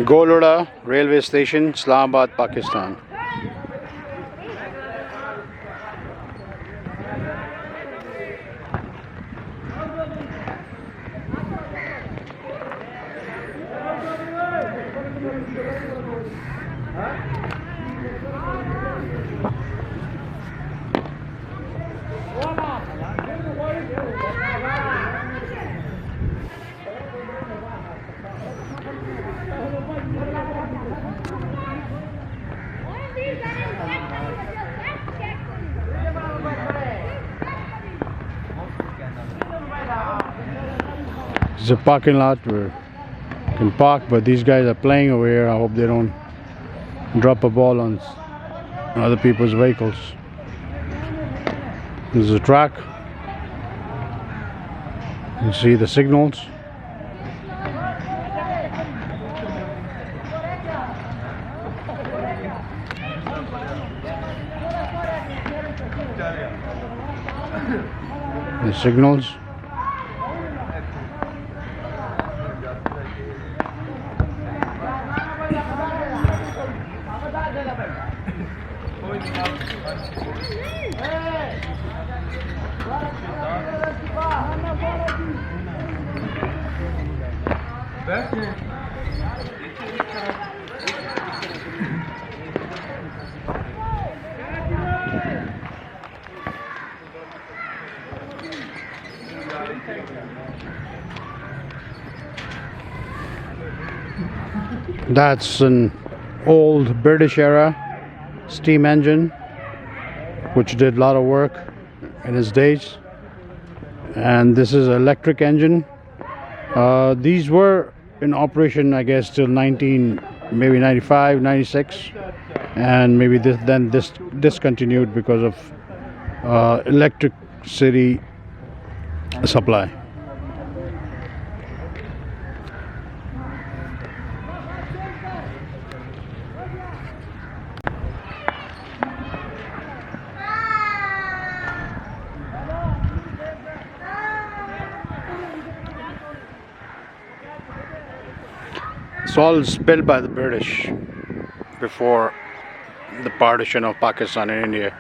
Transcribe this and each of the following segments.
Golra railway station, Islamabad, Pakistan. It's a parking lot where you can park, but these guys are playing over here. I hope they don't drop a ball on other people's vehicles. This is a track. You see the signals. The signals. That's an old British era steam engine which did a lot of work in its days, and this is an electric engine. These were in operation, I guess, till maybe 95, 96, and maybe this discontinued because of electricity supply. It's all built by the British before the partition of Pakistan and India.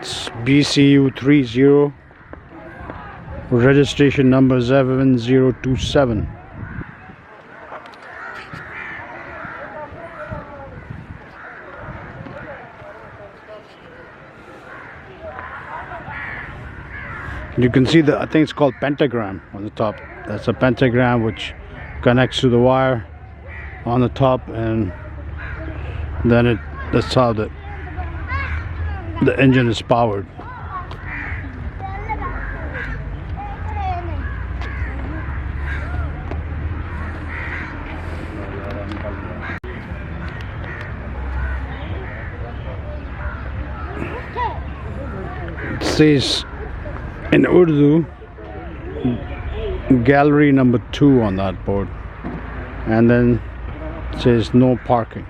It's BCU 30, registration number 7027. You can see I think it's called pentagram on the top. That's a pentagram which connects to the wire on the top, and then that's how the engine is powered. It says in Urdu gallery number 2 on that board, and then it says no parking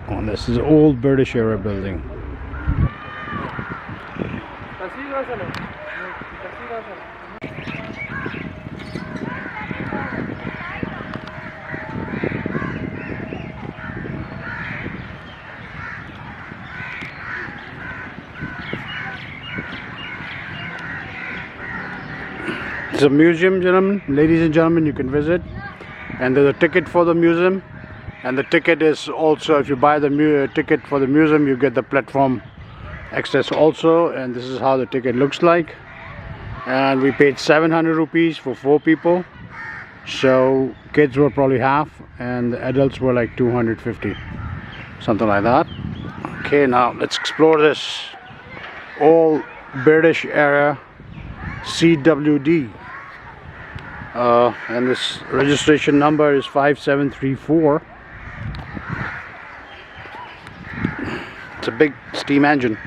on this. Is an old British era building. It's a museum, gentlemen, ladies and gentlemen. You can visit, and there's a ticket for the museum, and the ticket is also, if you buy the ticket for the museum, you get the platform access also, and this is how the ticket looks like. And we paid 700 rupees for 4 people, so kids were probably half and the adults were like 250, something like that. Okay, now let's explore this old British era CWD, and this registration number is 5734. It's a big steam engine.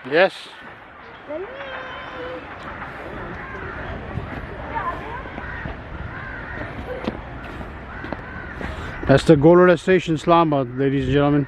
Yes. That's the Golra station, Islamabad, ladies and gentlemen.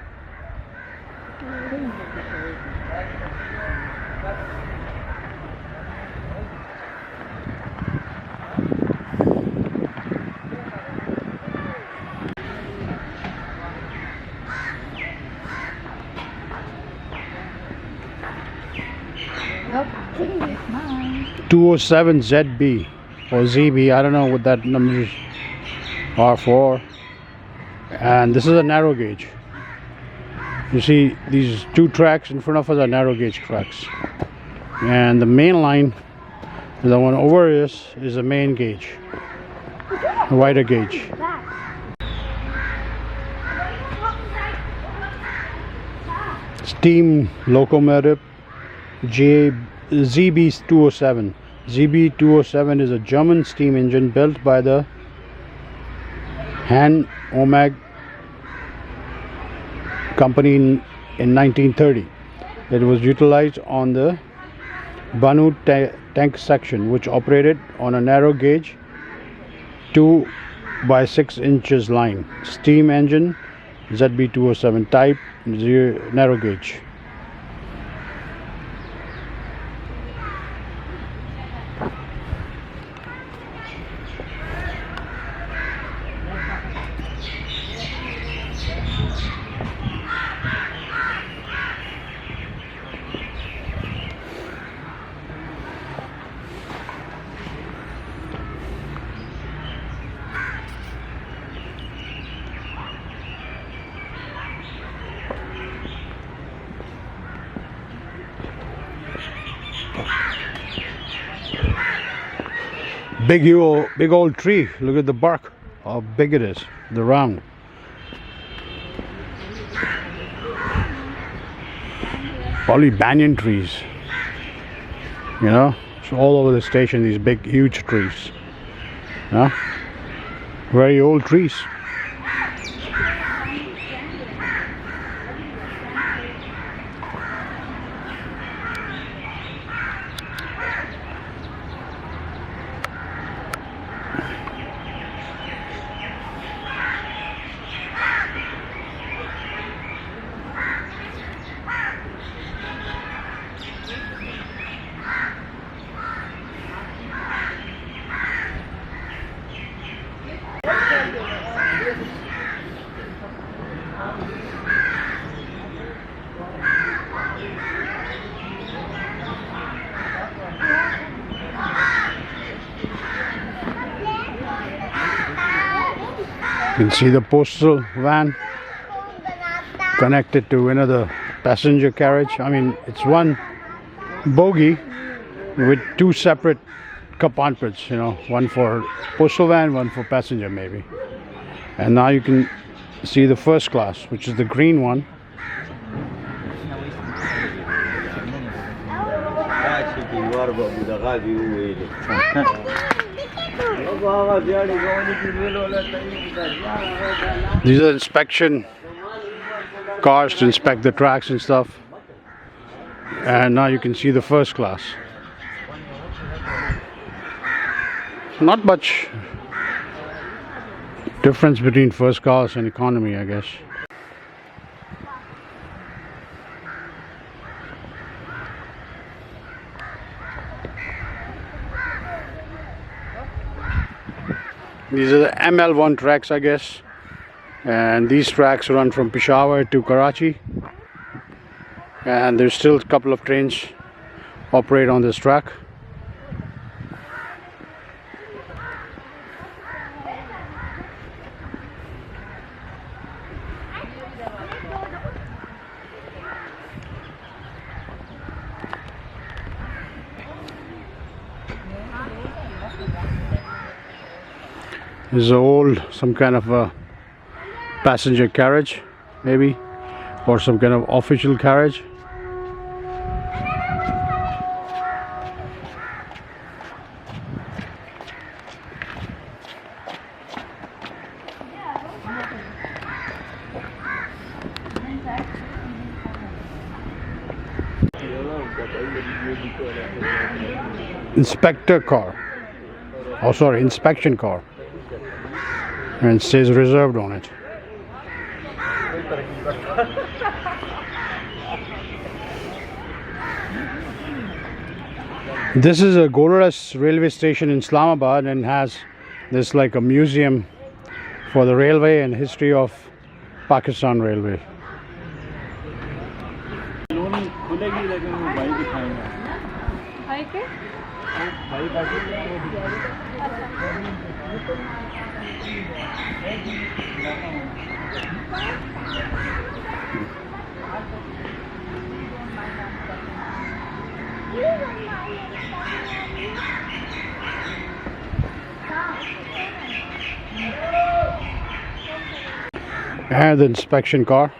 Nope. Mine. 207 ZB or ZB, I don't know what that numbers are for. And this is a narrow gauge. You see these two tracks in front of us are narrow gauge tracks, and the main line, the one over is a main gauge, a wider gauge. Steam locomotive ZB207. ZB207 is a German steam engine built by the Han Omag company in 1930. It was utilized on the Banu tank section, which operated on a narrow gauge 2 by 6 inches line. Steam engine ZB207 type, narrow gauge. Big old tree. Look at the bark, how big it is, the round. Probably banyan trees, you know. So all over the station, these big huge trees, yeah, very old trees. You can see the postal van connected to another passenger carriage. I mean, it's one bogie with two separate compartments, you know, one for postal van, one for passenger maybe. And now you can see the first class, which is the green one. These are inspection cars to inspect the tracks and stuff. And now you can see the first class. Not much difference between first class and economy, I guess. These are the ML1 tracks, I guess, and these tracks run from Peshawar to Karachi, and there's still a couple of trains operate on this track. This is some kind of a passenger carriage, maybe, or some kind of official carriage. Inspector car. Oh, sorry, inspection car. And it says reserved on it. This is a Golra railway station in Islamabad, and has this like a museum for the railway and history of Pakistan Railway. And the inspection car.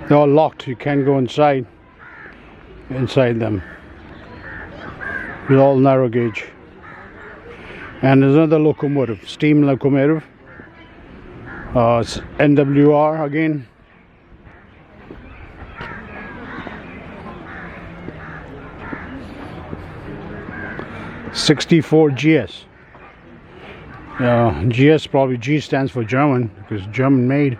They're all locked, you can't go inside them. It's all narrow gauge. And there's another locomotive, steam locomotive. It's NWR again. '64 GS. GS, probably G stands for German, because German made.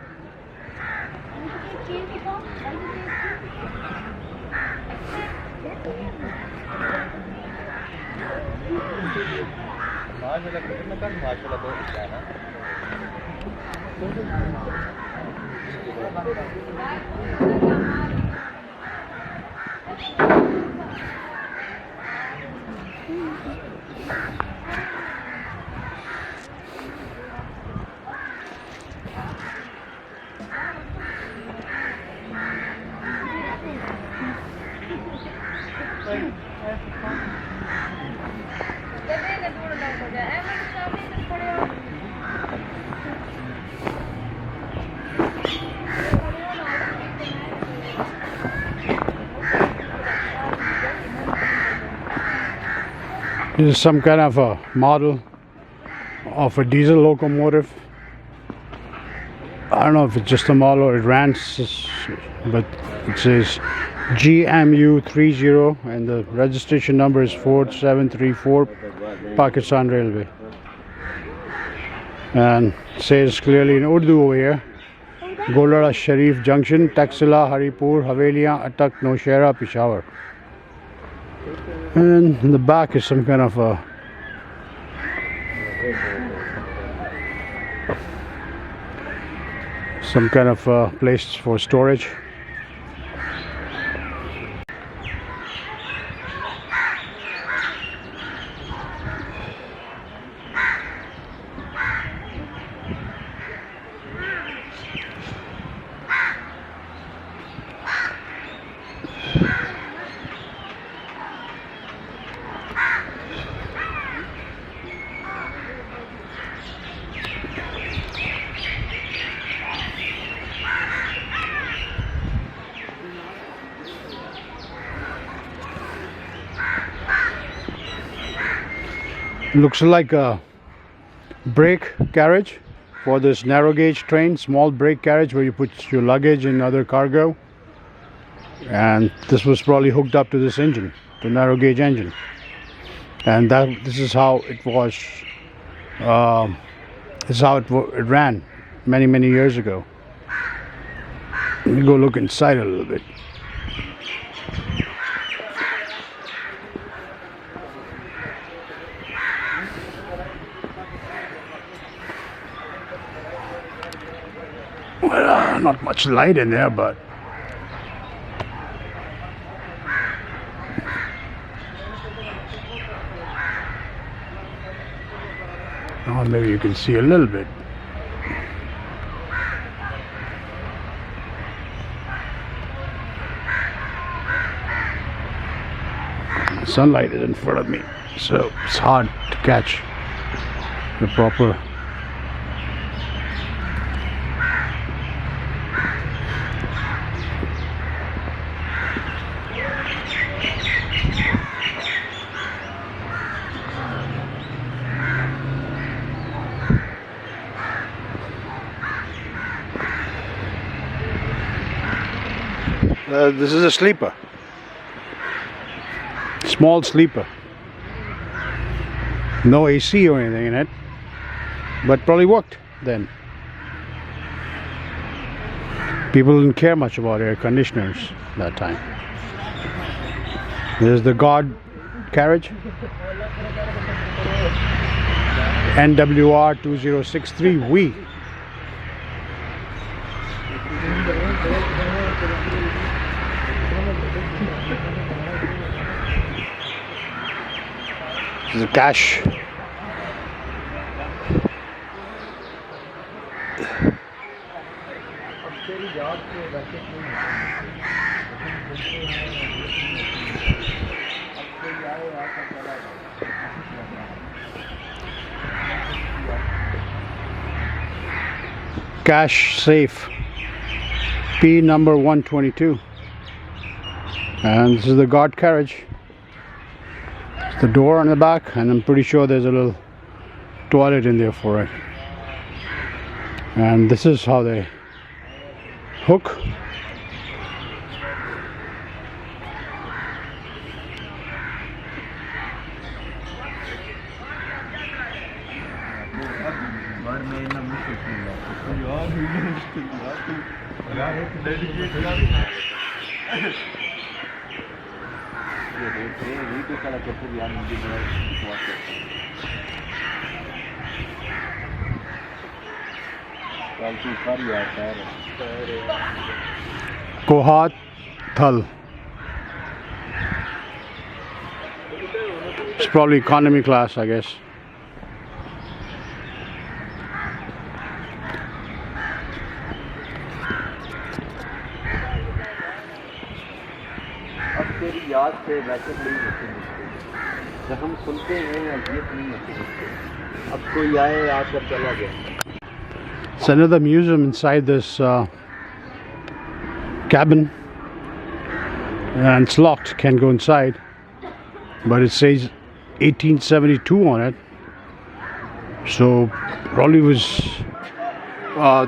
This is some kind of a model of a diesel locomotive. I don't know if it's just a model or it ran, but it says GMU30 and the registration number is 4734, Pakistan Railway. And it says clearly in Urdu over here, Golra Sharif Junction, Taxila, Haripur, Haveliyan, Atak, Nowshera, Peshawar. And in the back is some kind of a place for storage. Looks like a brake carriage for this narrow gauge train, small brake carriage where you put your luggage and other cargo. And this was probably hooked up to this engine, the narrow gauge engine. and this is how it was. This is how it ran many years ago. Let me go look inside a little bit. Well, not much light in there, but oh, maybe you can see a little bit. The sunlight is in front of me, so it's hard to catch the proper. This is a sleeper, small sleeper, no AC or anything in it, but probably worked then. People didn't care much about air conditioners that time. There's the guard carriage, NWR 2063V. This is a cash. Cash safe, P number 122, and this is the guard carriage. It's the door on the back, and I'm pretty sure there's a little toilet in there for it. And this is how they hook. Kohat Thal. It's probably economy class, I guess. It's another museum inside this cabin, and it's locked, can't go inside, but it says 1872 on it, so probably was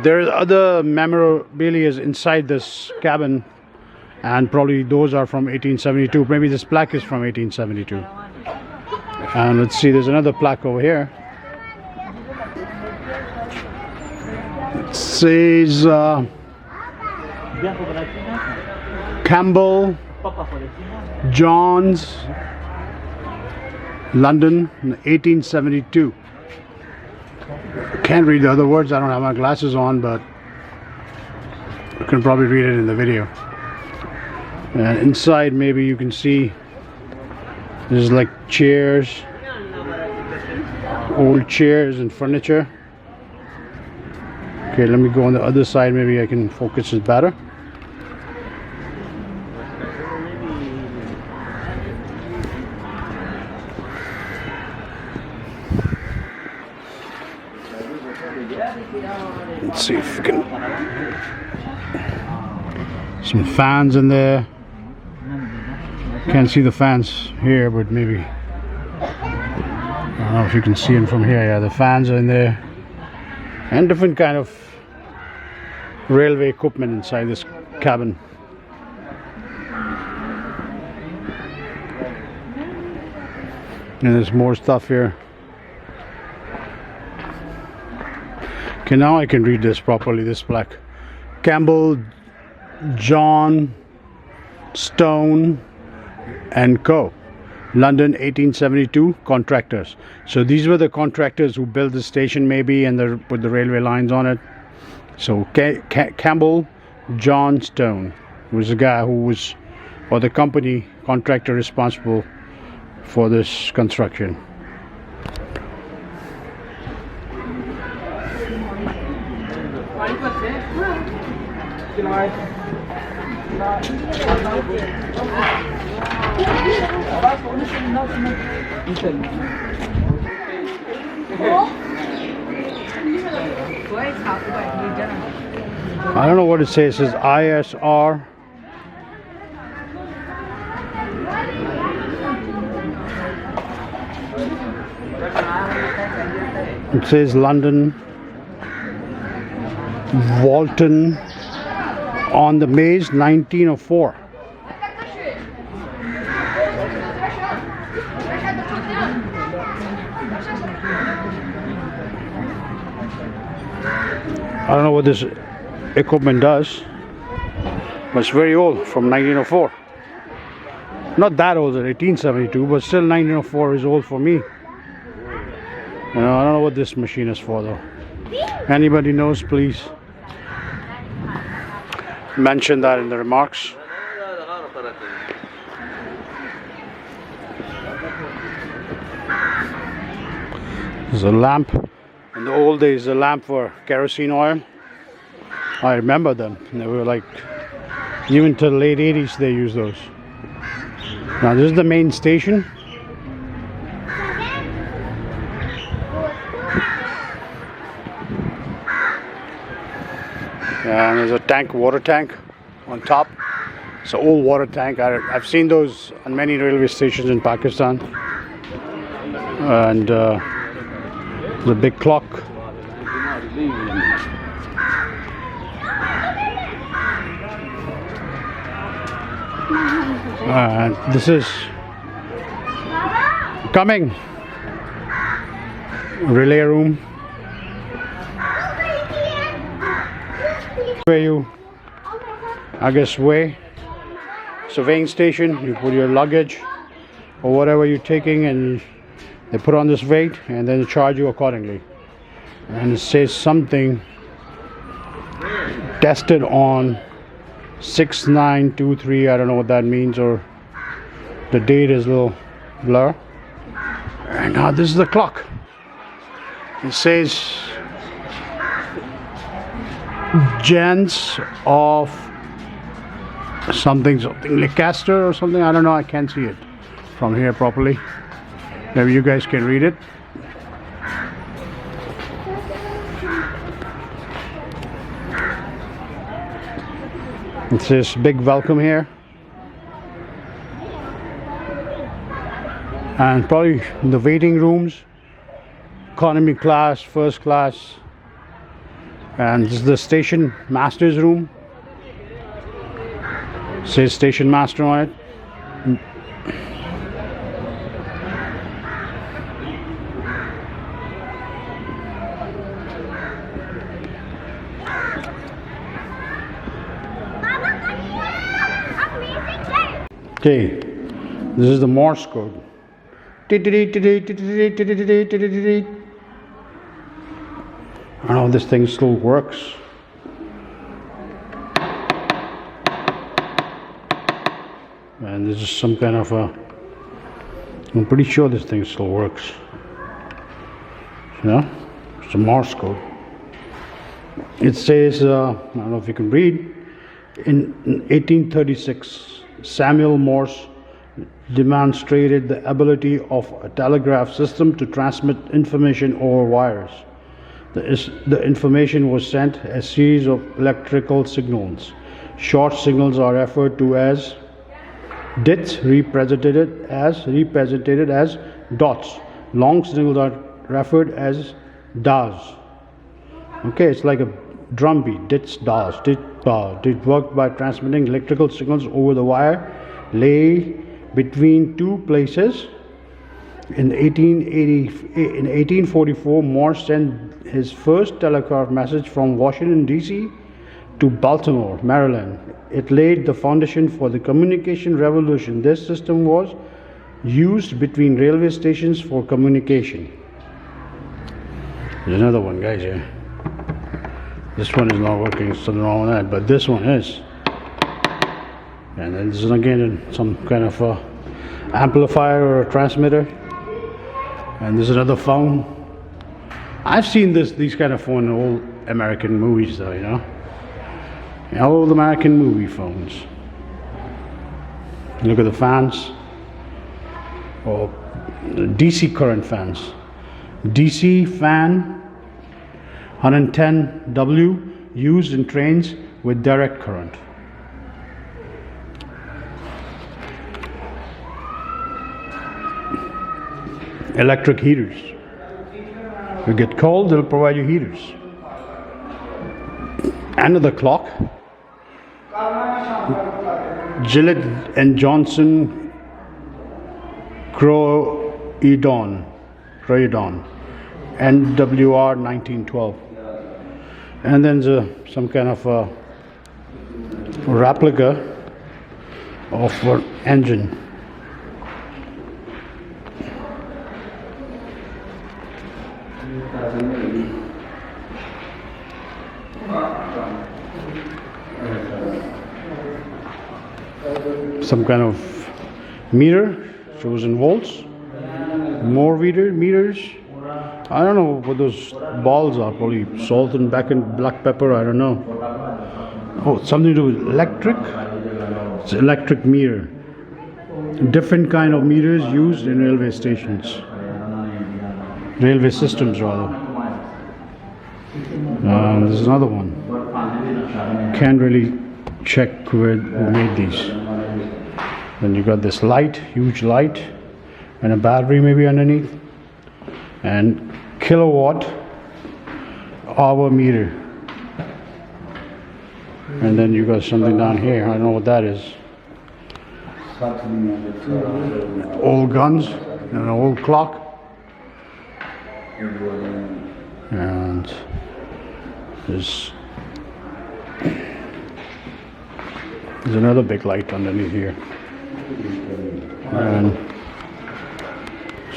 there are other memorabilia inside this cabin, and probably those are from 1872. Maybe this plaque is from 1872. And let's see, there's another plaque over here. It says Campbell Johns, London, 1872. Can't read the other words, I don't have my glasses on, but you can probably read it in the video. And inside, maybe you can see there's like chairs, old chairs and furniture. Okay, let me go on the other side, maybe I can focus it better. Let's see if we can. Some fans in there. Can't see the fans here, but maybe I don't know if you can see them from here. Yeah, the fans are in there, and different kind of railway equipment inside this cabin. And there's more stuff here. Okay, now I can read this properly, this plaque. Campbell, John, Stone and Co. London 1872, contractors. So these were the contractors who built the station maybe, and they put the railway lines on it. So Campbell, John, Stone was the guy who was, or the company contractor responsible for this construction. I don't know what it says. It says ISR. It says London, Walton, on the Maze 1904. I don't know what this equipment does, but it's very old, from 1904. Not that old, 1872, but still 1904 is old for me. I don't know what this machine is for though. Anybody knows, please mention that in the remarks. There's a lamp. In the old days, the lamp for kerosene oil. I remember them. They were like, even till the late 80s they used those. Now this is the main station. And there's a tank, water tank on top. It's an old water tank. I've seen those on many railway stations in Pakistan. And the big clock. This is coming. Relay room. Where you, I guess, weigh. Surveying station. You put your luggage or whatever you're taking, and they put on this weight, and then they charge you accordingly. And it says something tested on 6923. I don't know what that means, or the date is a little blur. And now this is the clock. It says Gens of something Leicester or something. I don't know. I can't see it from here properly. Maybe you guys can read it. It says big welcome here. And probably in the waiting rooms, economy class, first class. And this is the station master's room. It says station master on it. Okay, this is the Morse code. I don't know if this thing still works. And this is some kind of a, I'm pretty sure this thing still works. You know, it's a Morse code. It says, I don't know if you can read, in 1836, Samuel Morse demonstrated the ability of a telegraph system to transmit information over wires. The information was sent as a series of electrical signals. Short signals are referred to as dits, represented as dots. Long signals are referred as das. Okay, it's like a drum beat. Dits, das, dit, ba. It worked by transmitting electrical signals over the wire lay between two places In 1844, Morse sent his first telegraph message from Washington, D.C. to Baltimore, Maryland. It laid the foundation for the communication revolution. This system was used between railway stations for communication. There's another one, guys, here. This one is not working, something wrong with that, but this one is. And then this is again some kind of amplifier or a transmitter. And there's another phone. I've seen these kind of phones in old American movies, though, you know. Old American movie phones. Look at the fans. Oh, DC current fans. DC fan 110W used in trains with direct current. Electric heaters. You get cold, they'll provide you heaters. Another clock. Gillett and Johnson Croydon, NWR 1912. And then there's some kind of a replica of an engine. Some kind of meter, shows in volts. More meters. I don't know what those balls are. Probably salt and black pepper. I don't know. Oh, something to do with electric. It's electric meter. Different kind of meters used in railway stations. Railway systems, rather. There's another one. Can't really check who made these. Then you got this light, huge light, and a battery maybe underneath, and kilowatt hour meter. And then you got something down here. I don't know what that is. Old guns and an old clock. And there's another big light underneath here. And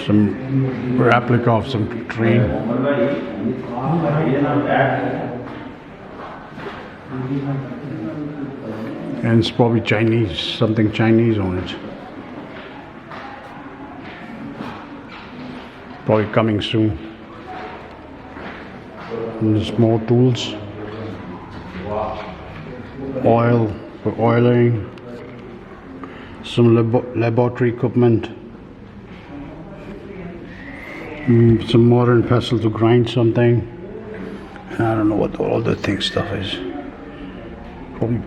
some replica of some train. And it's probably Chinese, something Chinese on it. Probably coming soon. And there's more tools. Oil for oiling. Some laboratory equipment. Some modern pestle to grind something. I don't know what all the thing stuff is. Probably.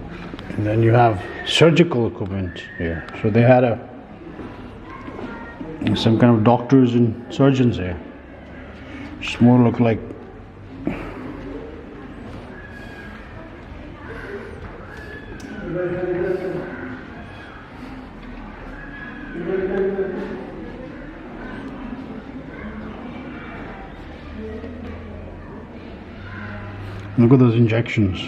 And then you have surgical equipment here. So they had some kind of doctors and surgeons here. Just more look like look at those injections.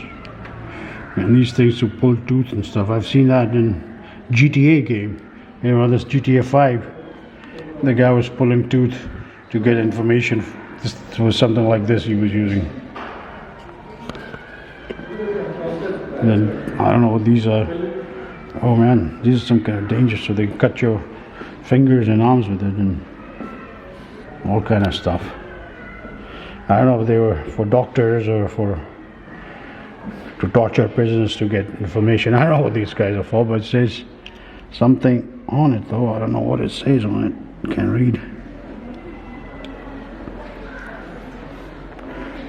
And these things to pull tooth and stuff. I've seen that in GTA game. You know, this GTA 5. The guy was pulling tooth to get information. This was something like this he was using. And then, I don't know what these are. Oh man, these are some kind of danger. So they cut your fingers and arms with it and all kind of stuff. I don't know if they were for doctors or to torture prisoners to get information. I don't know what these guys are for, but it says something on it though. I don't know what it says on it. Can't read.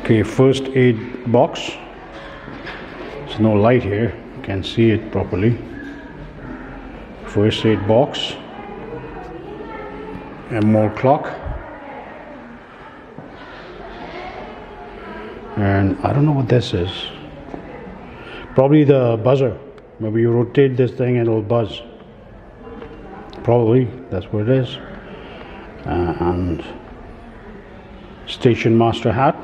Okay, first aid box. There's no light here. Can't see it properly. First aid box. And more clock. And I don't know what this is. Probably the buzzer. Maybe you rotate this thing and it'll buzz. Probably, that's what it is. and station master hat.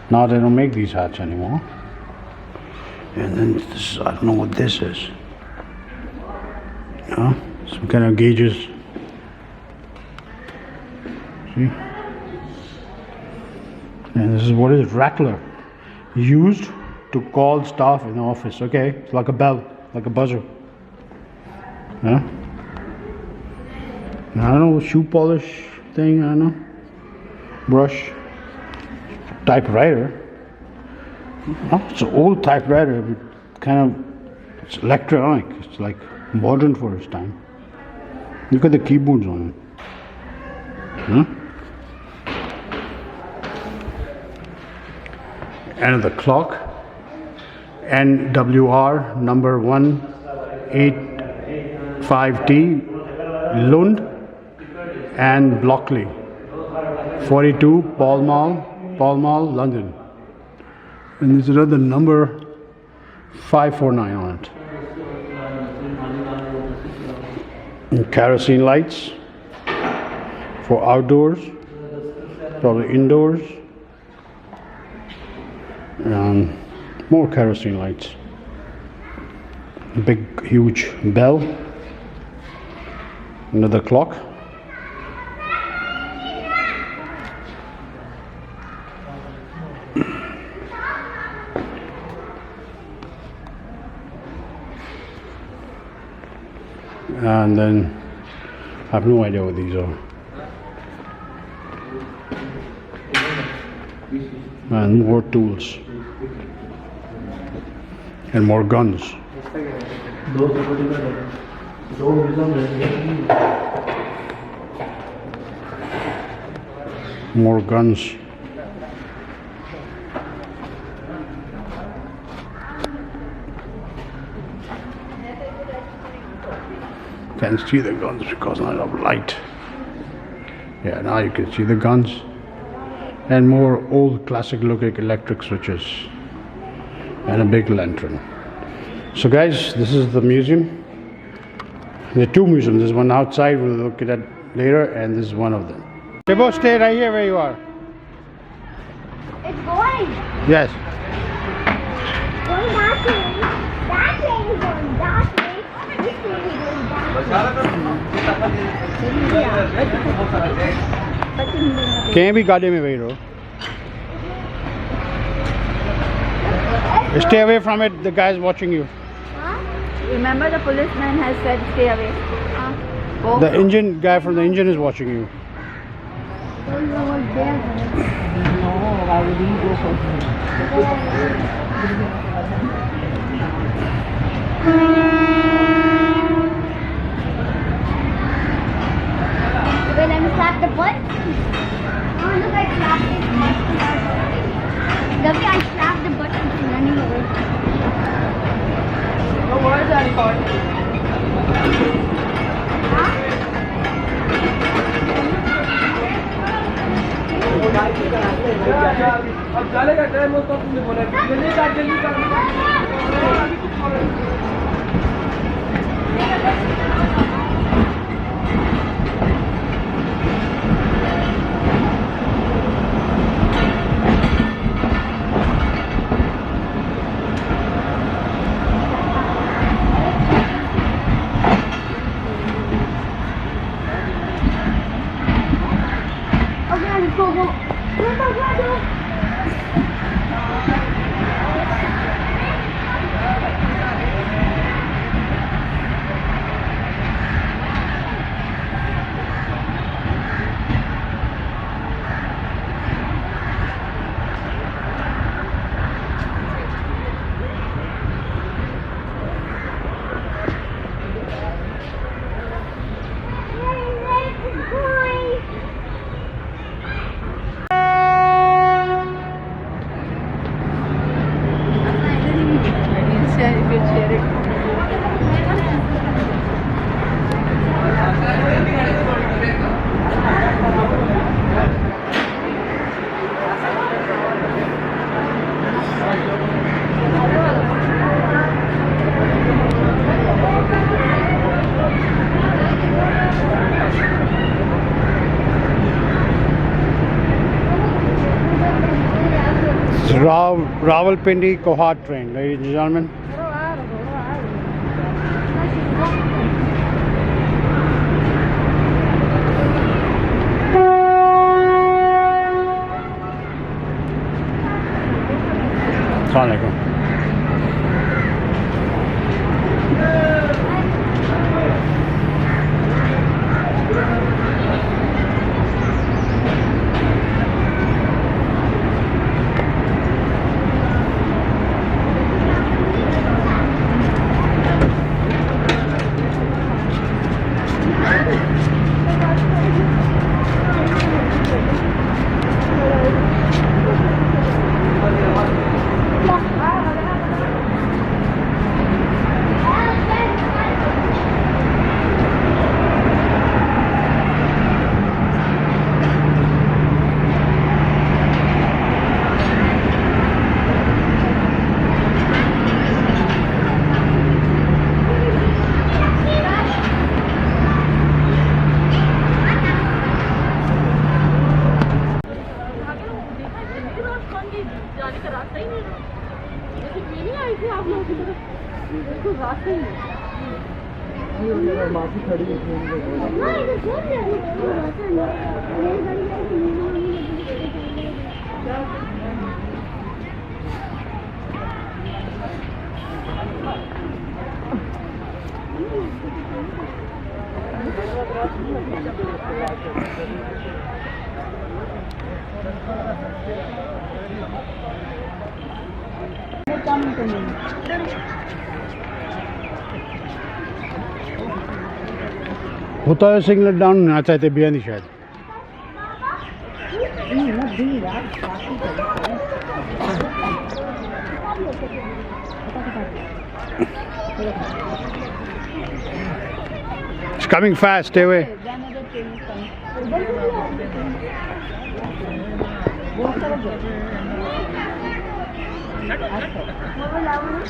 Now they don't make these hats anymore. And then this, I don't know what this is. Some kind of gauges. See? And this is, what is it? Rattler. Used to call staff in the office. Okay, it's like a bell, like a buzzer. Yeah. I don't know, shoe polish thing, I don't know. Brush. Typewriter. Oh, it's an old typewriter, but kind of, it's electronic. It's like modern for its time. Look at the keyboards on it. Huh? And the clock, NWR number 185T, Lund and Blockley, 42 Pall Mall, London. And there's another number 549 on it. And kerosene lights for outdoors, probably indoors. And more kerosene lights. Big, huge bell. Another clock. And then I have no idea what these are. And more tools. And more guns. More guns. Can't see the guns because not of light. Yeah, now you can see the guns. And more old classic looking electric switches. And a big lantern. So guys, this is the museum. There are two museums. There's one outside, we'll look at that later, and this is one of them. Tibo, stay right here where you are. It's going. Yes. Going that way. That way is going that way. This way is going that way. Can't be गाड़ी में वही रहो. Stay away from it, the guy's watching you. Huh? Remember the policeman has said stay away. The engine guy from the engine is watching you. Don't know what's there. No, why would he go for Wait, let me slap the butt. Oh, look, I slapped his butt. Debbie, I slapped the butt and it's running away. The words are recorded. Huh? अब चलेगा time हो तो तुमने बोला जल्दी कर Go. Rawalpindi Kohat train, ladies and gentlemen. Assalamualaikum. होता है सिग्नल डाउन ना चाहते भी नहीं शायद It's coming fast, stay away.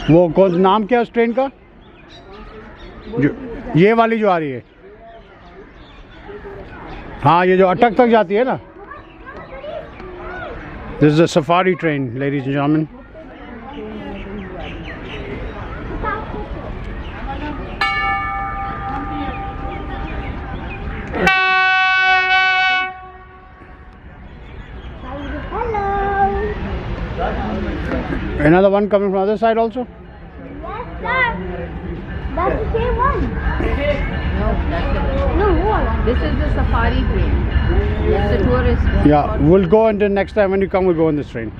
वो कौन नाम क्या है उस ट्रेन का जो ये वाली जो आ रही है हाँ ये जो अटक तक जाती है ना This is a safari train, ladies and gentlemen. Another one coming from the other side also? Yes, sir. That's the same one. No, that's a, No, what? this is the safari train. It's a tourist. Yeah, we'll go until next time when you come, we'll go on this train.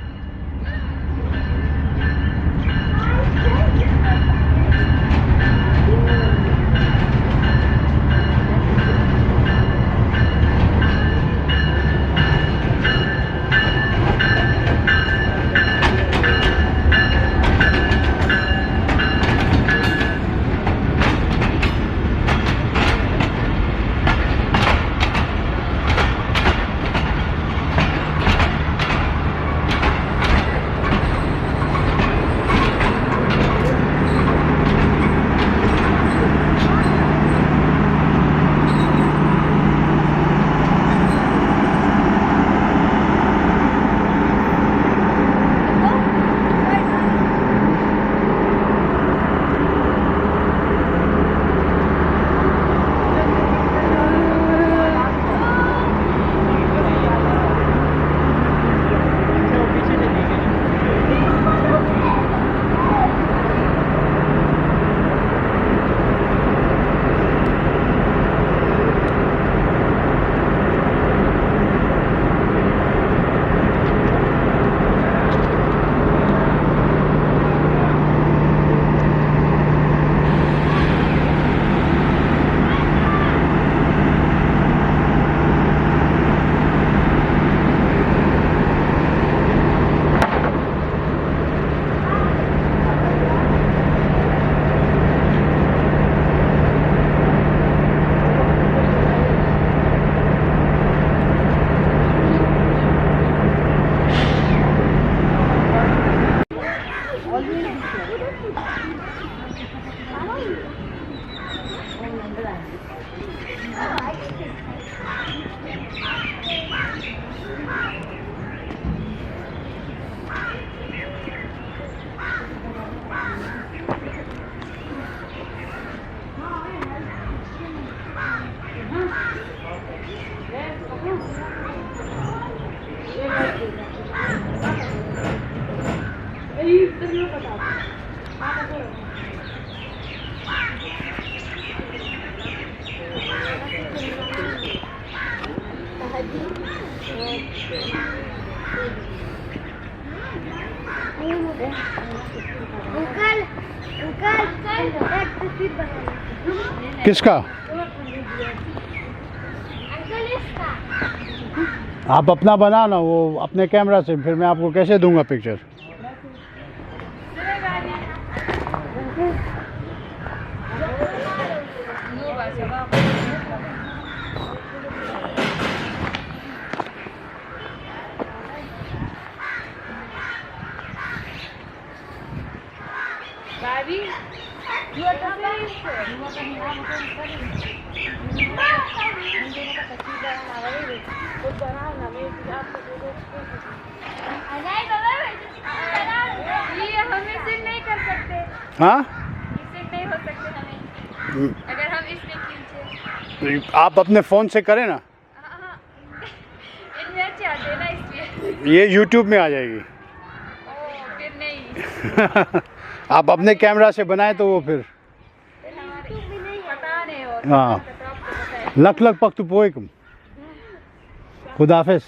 किसका? Uncle इसका। आप अपना बना ना, वो अपने camera से, फिर मैं आपको कैसे दूंगा पिक्चर? Babi, you are नहीं बाबा, ये हमें सिर्फ नहीं कर सकते। हाँ, इससे नहीं हो सकते हमें, अगर हम इसमें खींचे। आप अपने फ़ोन से करें ना, हाँ, इनमें अच्छे आते हैं ना इसलिए। ये YouTube में आ जाएगी। ओ, फिर नहीं। आप अपने कैमरा से बनाए तो वो फिर पता नहीं और हाँ, लख लख पख्तू पोइकम, खुदाफिज।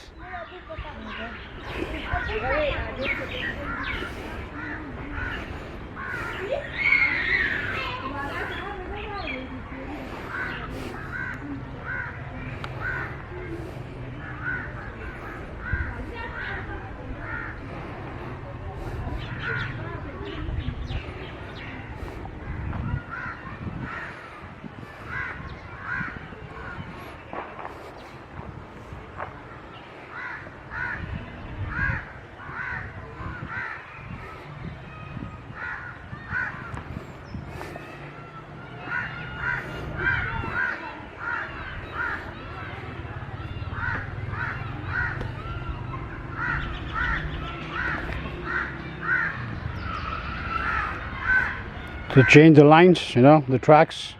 To change the lines, you know, the tracks,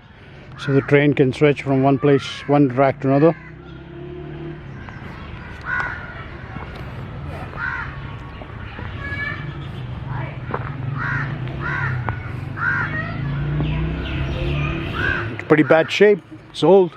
so the train can switch from one place, one track to another. It's pretty bad shape. It's old.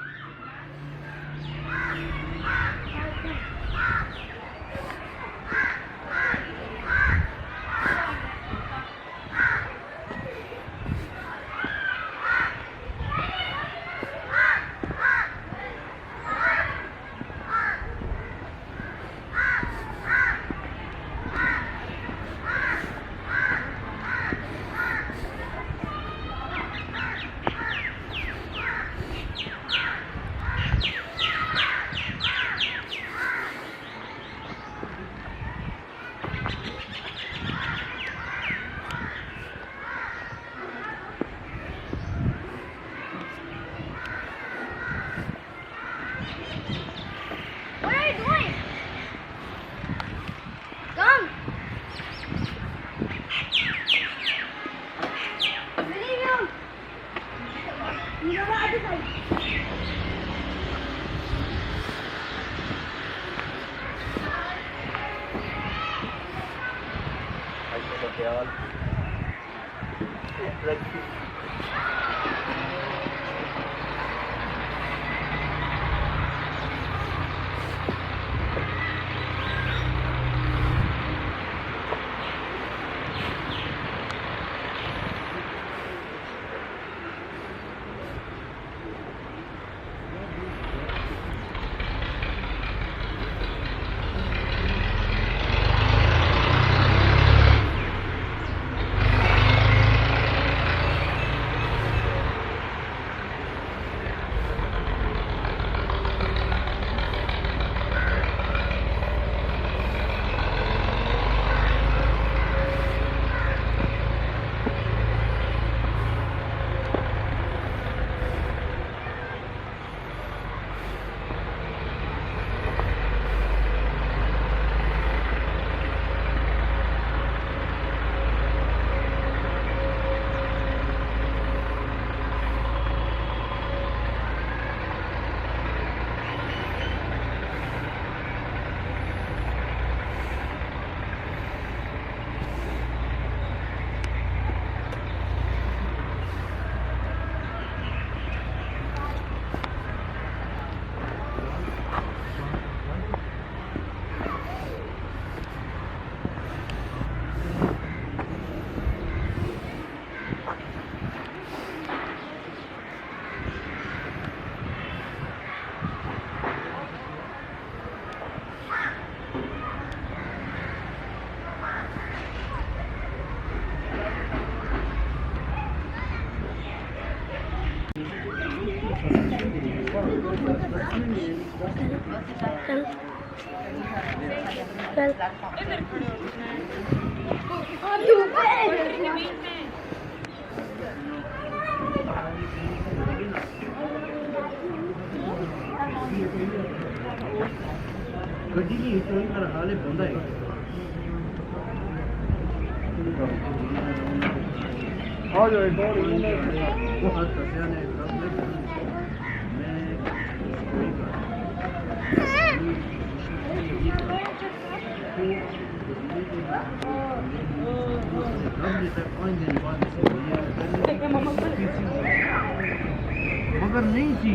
मगर नहीं थी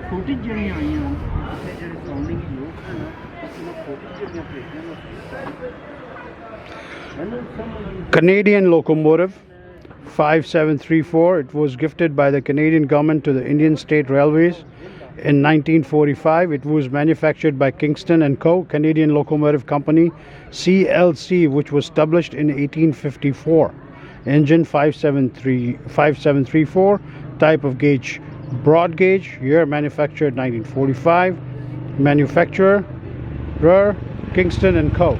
छोटी जड़ियाँ आई हैं जो साउंडिंग की लोग हैं ना छोटी जड़ियाँ भेजने Canadian locomotive 5734. It was gifted by the Canadian government to the Indian State Railways in 1945. It was manufactured by Kingston and Co. Canadian Locomotive Company CLC, which was established in 1854. Engine 5734. Type of gauge broad gauge. Year manufactured 1945. Manufacturer Kingston and Co.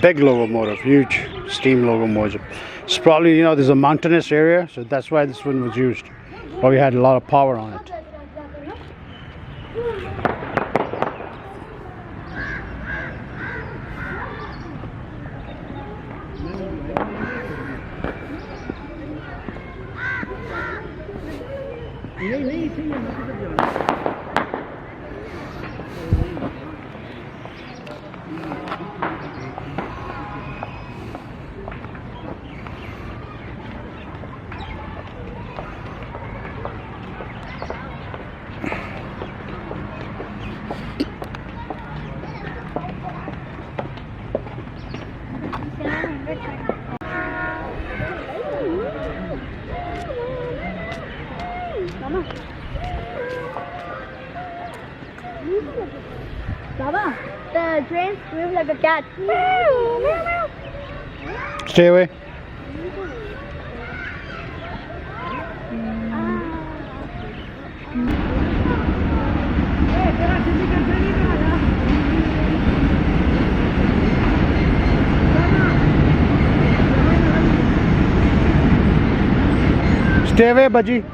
Big locomotive, huge steam locomotive. It's probably, there's a mountainous area, so that's why this one was used. Probably had a lot of power on it. Baba, the train moves like a cat. Stay away. Stay away, Baji.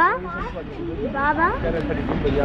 Baba? Baba?